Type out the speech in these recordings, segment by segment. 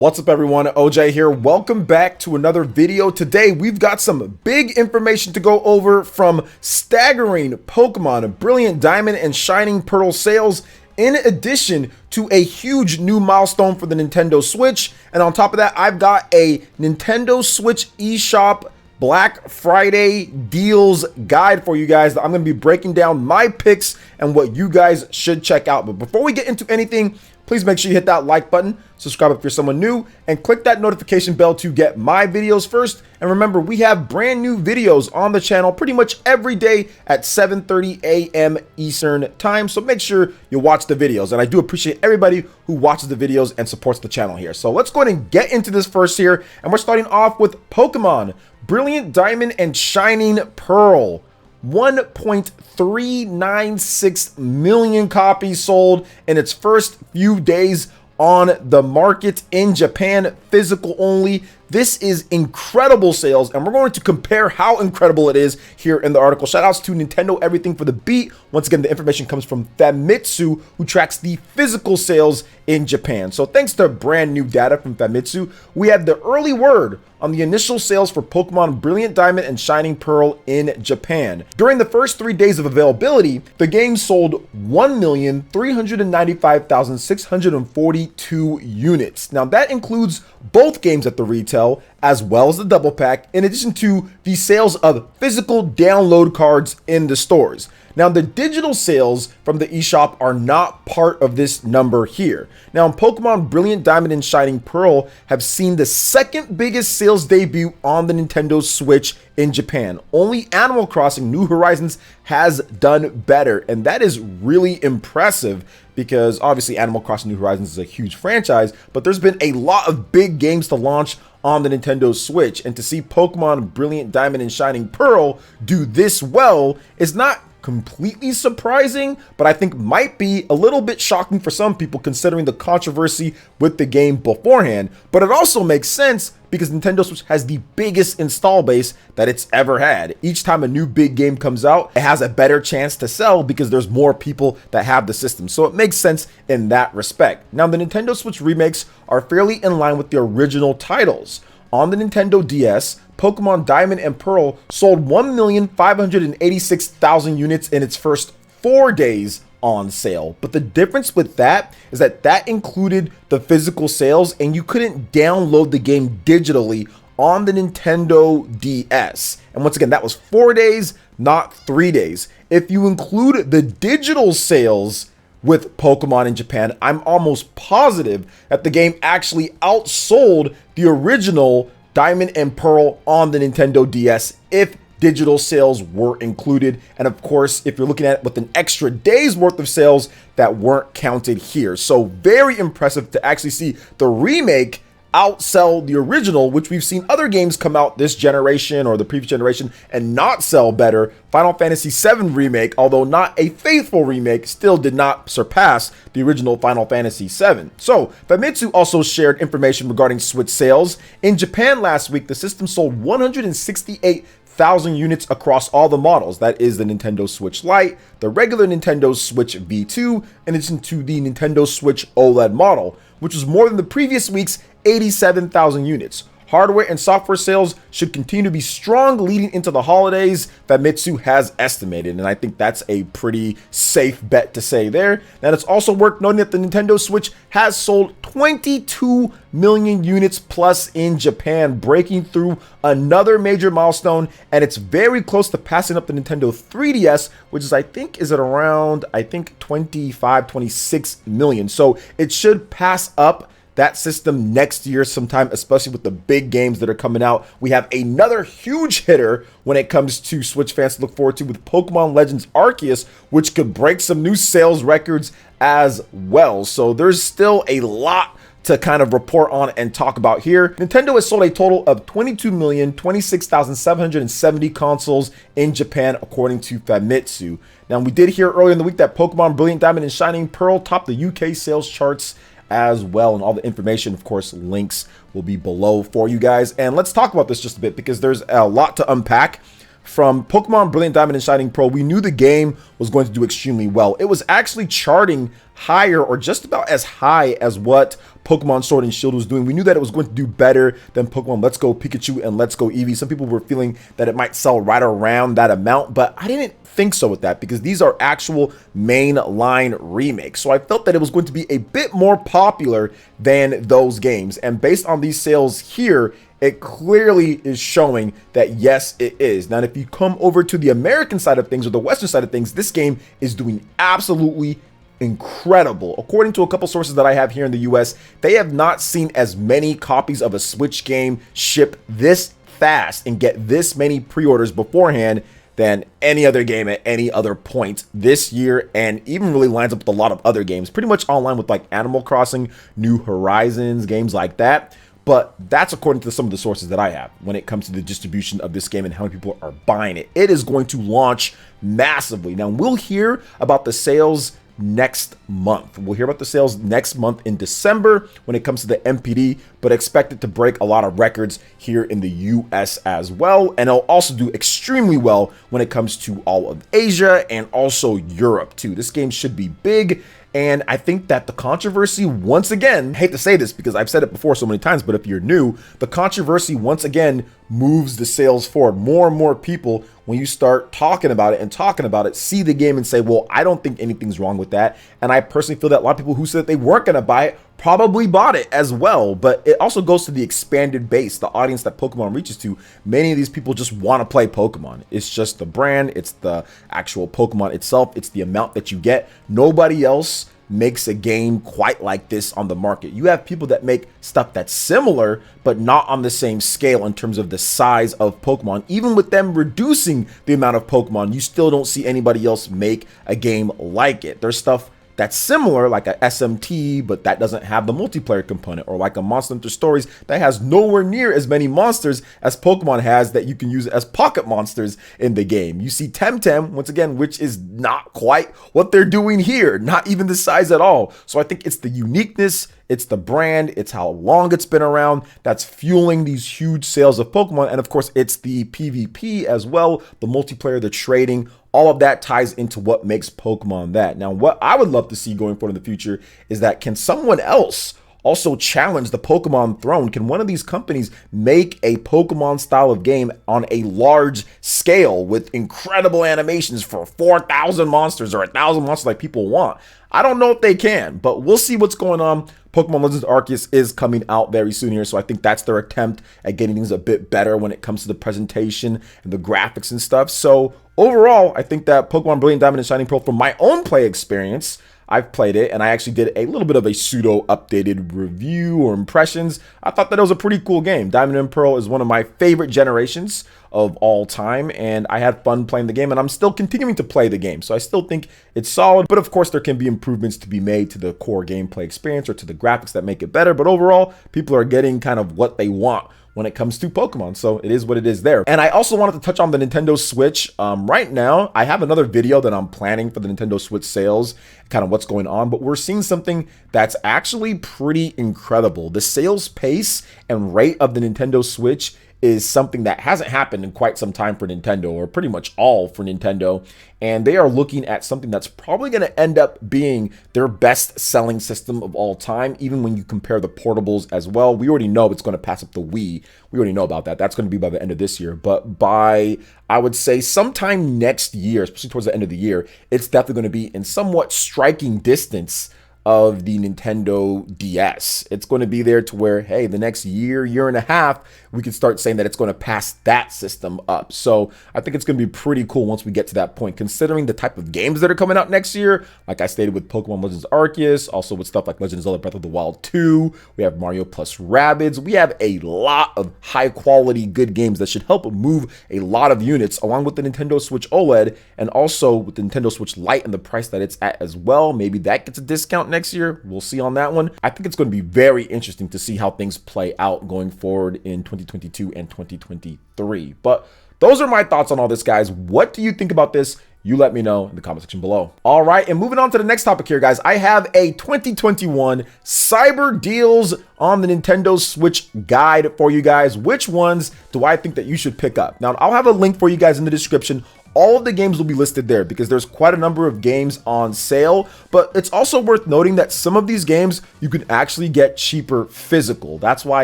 What's up everyone, OJ here. Welcome back to another video. Today we've got some big information to go over from staggering Pokemon Brilliant Diamond and Shining Pearl sales, in addition to a huge new milestone for the Nintendo Switch. And on top of that, I've got a Nintendo Switch eShop Black Friday deals guide for you guys that I'm going to be breaking down my picks and what you guys should check out. But before we get into anything, please make sure you hit that like button, subscribe if you're someone new, and click that notification bell to get my videos first. And remember, we have brand new videos on the channel pretty much every day at 7:30 a.m. Eastern time. So make sure you watch the videos. And I do appreciate everybody who watches the videos and supports the channel here. So let's go ahead and get into this first here. And we're starting off with Pokemon Brilliant Diamond and Shining Pearl. 1.396 million copies sold in its first few days on the market in Japan, physical only. This is incredible sales, and we're going to compare how incredible it is here in the article. Shout outs to Nintendo Everything for the Beat. Once again, the information comes from Famitsu, who tracks the physical sales in Japan. So thanks to brand new data from Famitsu, we have the early word on the initial sales for Pokemon Brilliant Diamond and Shining Pearl in Japan. During the first 3 days of availability, the game sold 1,395,642 units. Now that includes both games at the retail as well as the double pack, in addition to the sales of physical download cards in the stores. Now, the digital sales from the eShop are not part of this number here. Now, Pokemon Brilliant Diamond and Shining Pearl have seen the second biggest sales debut on the Nintendo Switch in Japan. Only Animal Crossing New Horizons has done better, and that is really impressive because obviously Animal Crossing New Horizons is a huge franchise, but there's been a lot of big games to launch on the Nintendo Switch, and to see Pokemon Brilliant Diamond and Shining Pearl do this well is not completely surprising, but I think might be a little bit shocking for some people considering the controversy with the game beforehand. But it also makes sense because Nintendo Switch has the biggest install base that it's ever had. Each time a new big game comes out, it has a better chance to sell because there's more people that have the system. So it makes sense in that respect. Now, the Nintendo Switch remakes are fairly in line with the original titles. On the Nintendo DS, Pokemon Diamond and Pearl sold 1,586,000 units in its first 4 days on sale. But the difference with that is that that included the physical sales, and you couldn't download the game digitally on the Nintendo DS. And once again, that was 4 days, not 3 days. If you include the digital sales with Pokemon in Japan, I'm almost positive that the game actually outsold the original Diamond and Pearl on the Nintendo DS if digital sales were included. And of course, if you're looking at it with an extra day's worth of sales that weren't counted here. So very impressive to actually see the remake outsell the original, which we've seen other games come out this generation or the previous generation and not sell better. Final Fantasy VII Remake, although not a faithful remake, still did not surpass the original Final Fantasy VII. So Famitsu also shared information regarding Switch sales. In Japan last week, the system sold 168,000 units across all the models. That is the Nintendo Switch Lite, the regular Nintendo Switch V2, in addition to the Nintendo Switch OLED model, which was more than the previous week's 87,000 units. Hardware and software sales should continue to be strong leading into the holidays, Famitsu has estimated, and I think that's a pretty safe bet to say there. Now, it's also worth noting that the Nintendo Switch has sold 22 million units plus in Japan, breaking through another major milestone, and it's very close to passing up the Nintendo 3DS, which is, I think at around 25, 26 million. So it should pass up that system next year sometime, especially with the big games that are coming out. We have another huge hitter when it comes to Switch fans to look forward to with Pokemon Legends Arceus, which could break some new sales records as well. So there's still a lot to kind of report on and talk about here. Nintendo has sold a total of 22,026,770 consoles in Japan, according to Famitsu. Now, we did hear earlier in the week that Pokemon Brilliant Diamond and Shining Pearl topped the UK sales charts as well, and all the information, of course, links will be below for you guys. And let's talk about this just a bit because there's a lot to unpack. From Pokemon Brilliant Diamond and Shining Pearl, we knew the game was going to do extremely well. It was actually charting higher or just about as high as what Pokemon Sword and Shield was doing. We knew that it was going to do better than Pokemon Let's Go Pikachu and Let's Go Eevee. Some people were feeling that it might sell right around that amount, but I didn't think so with that because these are actual main line remakes. So I felt that it was going to be a bit more popular than those games. And based on these sales here, it clearly is showing that yes, it is. Now, if you come over to the American side of things or the Western side of things, this game is doing absolutely incredible. According to a couple sources that I have here in the US, they have not seen as many copies of a Switch game ship this fast and get this many pre-orders beforehand than any other game at any other point this year, and even really lines up with a lot of other games, pretty much online with like Animal Crossing, New Horizons, games like that. But that's according to some of the sources that I have when it comes to the distribution of this game and how many people are buying it. It is going to launch massively. Now, we'll hear about the sales next month. We'll hear about the sales next month in December when it comes to the MPD, but expect it to break a lot of records here in the US as well. And it'll also do extremely well when it comes to all of Asia and also Europe too. This game should be big. And I think that the controversy, once again, I hate to say this because I've said it before so many times, but if you're new, the controversy once again moves the sales forward. More and more people, when you start talking about it, see the game and say, well, I don't think anything's wrong with that. And I personally feel that a lot of people who said they weren't going to buy it probably bought it as well. But it also goes to the expanded base, the audience that Pokemon reaches to. Many of these people just want to play Pokemon. It's just the brand, it's the actual Pokemon itself, it's the amount that you get. Nobody else makes a game quite like this on the market. You have people that make stuff that's similar, but not on the same scale in terms of the size of Pokemon. Even with them reducing the amount of Pokemon, you still don't see anybody else make a game like it. There's stuff that's similar, like a SMT, but that doesn't have the multiplayer component, or like a Monster Hunter Stories that has nowhere near as many monsters as Pokemon has that you can use as pocket monsters in the game. You see Temtem, once again, which is not quite what they're doing here, not even the size at all. So I think it's the uniqueness, it's the brand, it's how long it's been around that's fueling these huge sales of Pokemon. And of course, it's the PvP as well, the multiplayer, the trading. All of that ties into what makes Pokemon that. Now, what I would love to see going forward in the future is that can someone else also challenge the Pokemon throne? Can one of these companies make a Pokemon style of game on a large scale with incredible animations for 4,000 monsters or 1,000 monsters like people want? I don't know if they can, but we'll see what's going on. Pokemon Legends Arceus is coming out very soon here, so I think that's their attempt at getting things a bit better when it comes to the presentation and the graphics and stuff. So overall, I think that Pokemon Brilliant Diamond and Shining Pearl, from my own play experience, I've played it, and I actually did a little bit of a pseudo updated review or impressions. I thought that it was a pretty cool game. Diamond and Pearl is one of my favorite generations of all time, and I had fun playing the game, and I'm still continuing to play the game. So I still think it's solid, but of course there can be improvements to be made to the core gameplay experience or to the graphics that make it better. But overall, people are getting kind of what they want when it comes to Pokemon, so it is what it is there. And I also wanted to touch on the Nintendo Switch. Right now, I have another video that I'm planning for the Nintendo Switch sales, kind of what's going on, but we're seeing something that's actually pretty incredible. The sales pace and rate of the Nintendo Switch is something that hasn't happened in quite some time for Nintendo, or pretty much all for Nintendo. And they are looking at something that's probably going to end up being their best selling system of all time, even when you compare the portables as well. We already know it's going to pass up the Wii. We already know about that. That's going to be by the end of this year. But by, I would say, sometime next year, especially towards the end of the year, it's definitely going to be in somewhat striking distance of the Nintendo DS. It's going to be there to where, hey, the next year, year and a half, we can start saying that it's going to pass that system up. So I think it's going to be pretty cool once we get to that point, considering the type of games that are coming out next year. Like I stated with Pokemon Legends Arceus, also with stuff like Legend of Zelda Breath of the Wild 2, we have Mario plus Rabbids. We have a lot of high quality, good games that should help move a lot of units, along with the Nintendo Switch OLED, and also with the Nintendo Switch Lite and the price that it's at as well. Maybe that gets a discount next year. We'll see on that one. I think it's going to be very interesting to see how things play out going forward in 2022 and 2023. But those are my thoughts on all this, guys. What do you think about this? You let me know in the comment section below. All right, and moving on to the next topic here, guys. I have a 2021 cyber deals on the Nintendo Switch guide for you guys. Which ones do I think that you should pick up? Now, I'll have a link for you guys in the description all of the games will be listed there because there's quite a number of games on sale, but it's also worth noting that some of these games you can actually get cheaper physical. That's why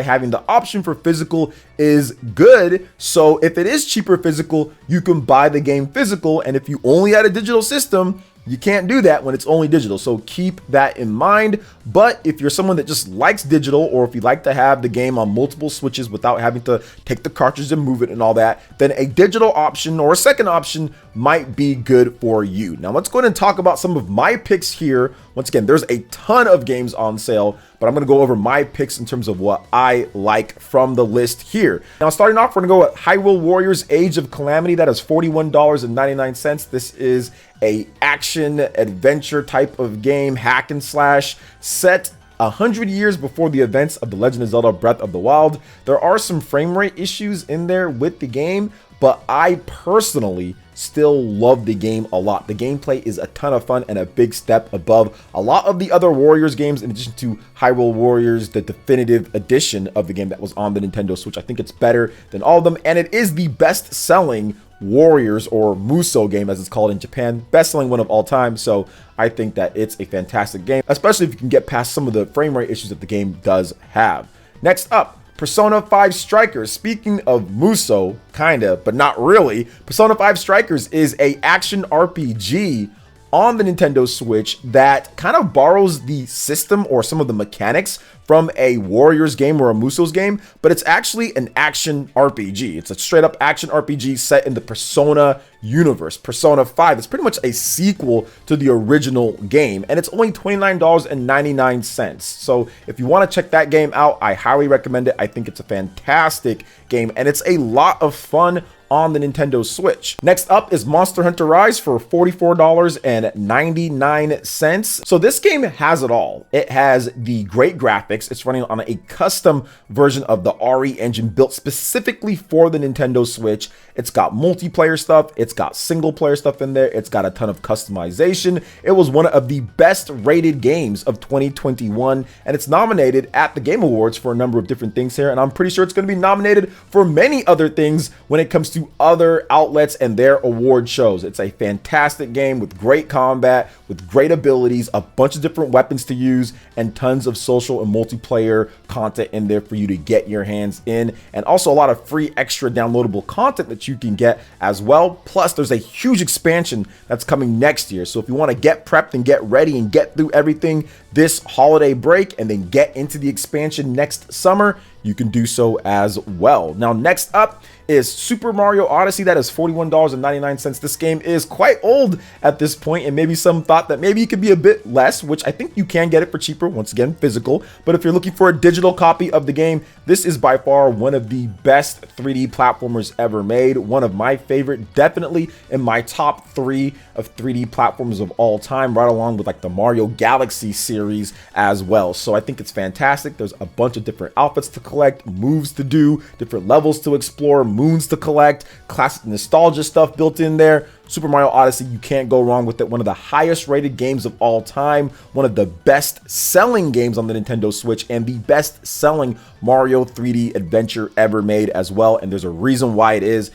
having the option for physical is good. So if it is cheaper physical, you can buy the game physical, and if you only had a digital system, you can't do that when it's only digital, so keep that in mind. But if you're someone that just likes digital, or if you like to have the game on multiple switches without having to take the cartridge and move it and all that, then a digital option or a second option might be good for you. Now let's go ahead and talk about some of my picks here. Once again, there's a ton of games on sale, but I'm going to go over my picks in terms of what I like from the list here. Now, starting off, we're going to go with Hyrule Warriors Age of Calamity. That is $41.99. This is a action adventure type of game, hack and slash, set 100 years before the events of The Legend of Zelda Breath of the Wild. There are some frame rate issues in there with the game, but I personally still love the game a lot. The gameplay is a ton of fun and a big step above a lot of the other Warriors games, in addition to Hyrule Warriors, the definitive edition of the game that was on the Nintendo Switch. I think it's better than all of them, and it is the best-selling Warriors or Musou game, as it's called in Japan, best-selling one of all time. So I think that it's a fantastic game, especially if you can get past some of the frame rate issues that the game does have. Next up, Persona 5 Strikers. Speaking of Musou, kinda, but not really, Persona 5 Strikers is a action RPG on the Nintendo Switch that kind of borrows the system or some of the mechanics from a Warriors game or a Musou's game, but it's actually an action RPG. It's a straight up action RPG set in the Persona universe. Persona 5 is pretty much a sequel to the original game, and it's only $29.99. So if you want to check that game out, I highly recommend it. I think it's a fantastic game, and it's a lot of fun on the Nintendo Switch. Next up is Monster Hunter Rise for $44.99. So this game has it all. It has the great graphics. It's running on a custom version of the RE engine built specifically for the Nintendo Switch. It's got multiplayer stuff. It's got single player stuff in there. It's got a ton of customization. It was one of the best rated games of 2021, and it's nominated at the Game Awards for a number of different things here, and I'm pretty sure it's going to be nominated for many other things when it comes to other outlets and their award shows. It's a fantastic game with great combat, with great abilities, a bunch of different weapons to use, and tons of social and multiplayer content in there for you to get your hands in, and also a lot of free extra downloadable content that you can get as well. Plus, there's a huge expansion that's coming next year. So if you want to get prepped and get ready and get through everything this holiday break and then get into the expansion next summer, you can do so as well. Now, next up is Super Mario Odyssey. That is $41.99. This game is quite old at this point, and maybe some thought that maybe it could be a bit less, which I think you can get it for cheaper, once again, physical. But if you're looking for a digital copy of the game, this is by far one of the best 3D platformers ever made. One of my favorite, definitely in my top 3 of 3D platformers of all time, right along with like the Mario Galaxy series as well. So I think it's fantastic. There's a bunch of different outfits to collect, moves to do, different levels to explore, moons to collect, classic nostalgia stuff built in there. Super Mario Odyssey, you can't go wrong with it. One of the highest rated games of all time, one of the best selling games on the Nintendo Switch, and the best selling Mario 3D adventure ever made as well. And there's a reason why it is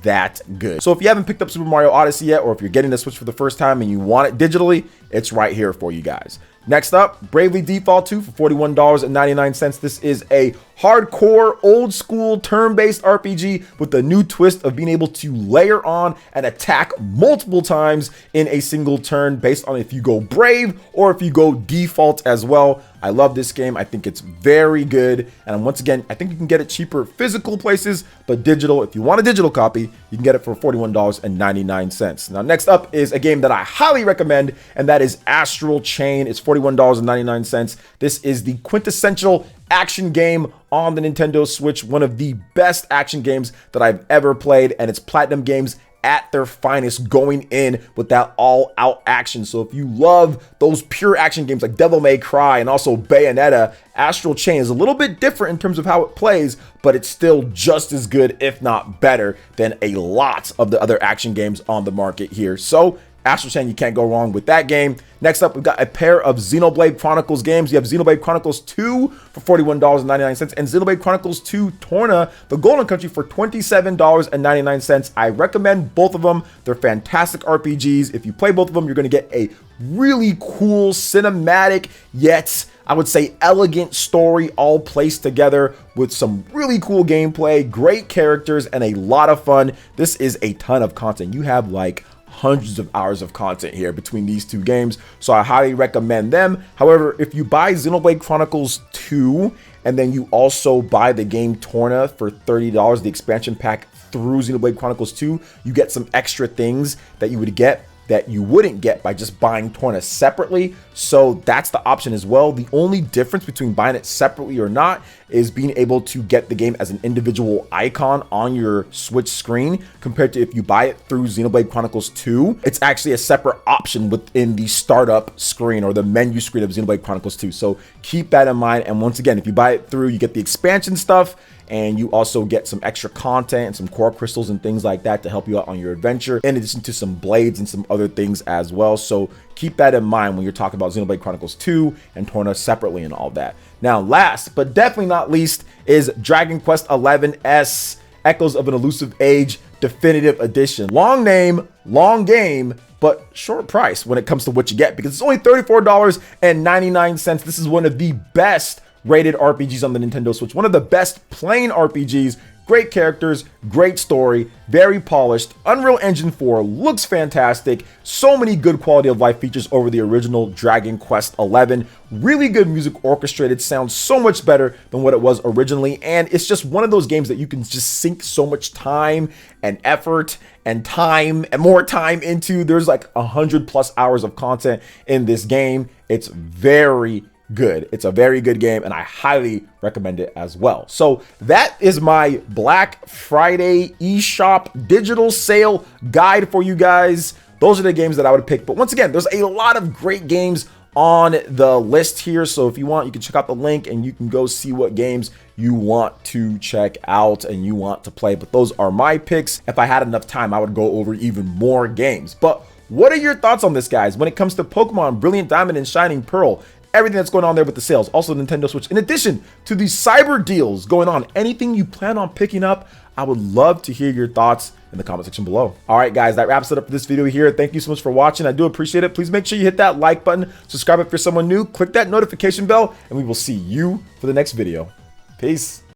that good. So if you haven't picked up Super Mario Odyssey yet, or if you're getting the Switch for the first time and you want it digitally, it's right here for you guys. Next up, Bravely Default 2 for $41.99. This is a hardcore, old school, turn-based RPG with the new twist of being able to layer on and attack multiple times in a single turn based on if you go Brave or if you go Default as well. I love this game. I think it's very good. And once again, I think you can get it cheaper physical places, but digital, if you want a digital copy, you can get it for $41.99. Now, next up is a game that I highly recommend, and that is Astral Chain. It's $41.99. This is the quintessential action game on the Nintendo Switch, one of the best action games that I've ever played, and it's Platinum Games at their finest, going in with that all-out action. So if you love those pure action games like Devil May Cry and also Bayonetta, Astral Chain is a little bit different in terms of how it plays, but it's still just as good, if not better, than a lot of the other action games on the market here. So Astral Chain, you can't go wrong with that game. Next up, we've got a pair of Xenoblade Chronicles games. You have Xenoblade Chronicles 2 for $41.99 and Xenoblade Chronicles 2 Torna, the Golden Country, for $27.99. I recommend both of them. They're fantastic RPGs. If you play both of them, you're going to get a really cool cinematic, yet I would say elegant story all placed together with some really cool gameplay, great characters, and a lot of fun. This is a ton of content. You have like hundreds of hours of content here between these two games, so I highly recommend them. However, if you buy Xenoblade Chronicles 2 and then you also buy the game Torna for $30, the expansion pack through Xenoblade Chronicles 2, you get some extra things that you would get that you wouldn't get by just buying Torna separately. So that's the option as well. The only difference between buying it separately or not is being able to get the game as an individual icon on your Switch screen, compared to if you buy it through Xenoblade Chronicles 2, it's actually a separate option within the startup screen or the menu screen of Xenoblade Chronicles 2. So keep that in mind. And once again, if you buy it through, you get the expansion stuff, and you also get some extra content and some core crystals and things like that to help you out on your adventure, in addition to some blades and some other things as well. So keep that in mind when you're talking about Xenoblade Chronicles 2 and Torna separately and all that. Now, last but definitely not least is Dragon Quest XI-S Echoes of an Elusive Age Definitive Edition. Long name, long game, but short price when it comes to what you get, because it's only $34.99. This is one of the best rated RPGs on the Nintendo Switch, one of the best plain RPGs. Great characters, great story, very polished. Unreal Engine 4 looks fantastic. So many good quality of life features over the original Dragon Quest XI. Really good music orchestrated, sounds so much better than what it was originally. And it's just one of those games that you can just sink so much time and effort and time and more time into. There's like 100+ hours of content in this game. It's very good. It's a very good game, and I highly recommend it as well. So that is my Black Friday eShop digital sale guide for you guys. Those are the games that I would pick. But once again, there's a lot of great games on the list here. So if you want, you can check out the link and you can go see what games you want to check out and you want to play. But those are my picks. If I had enough time, I would go over even more games. But what are your thoughts on this, guys, when it comes to Pokemon Brilliant Diamond and Shining Pearl? Everything that's going on there with the sales, also Nintendo Switch, in addition to the cyber deals going on, anything you plan on picking up, I would love to hear your thoughts in the comment section below. All right, guys, that wraps it up for this video here. Thank you so much for watching. I do appreciate it. Please make sure you hit that like button, subscribe if you're someone new, click that notification bell, and we will see you for the next video. Peace.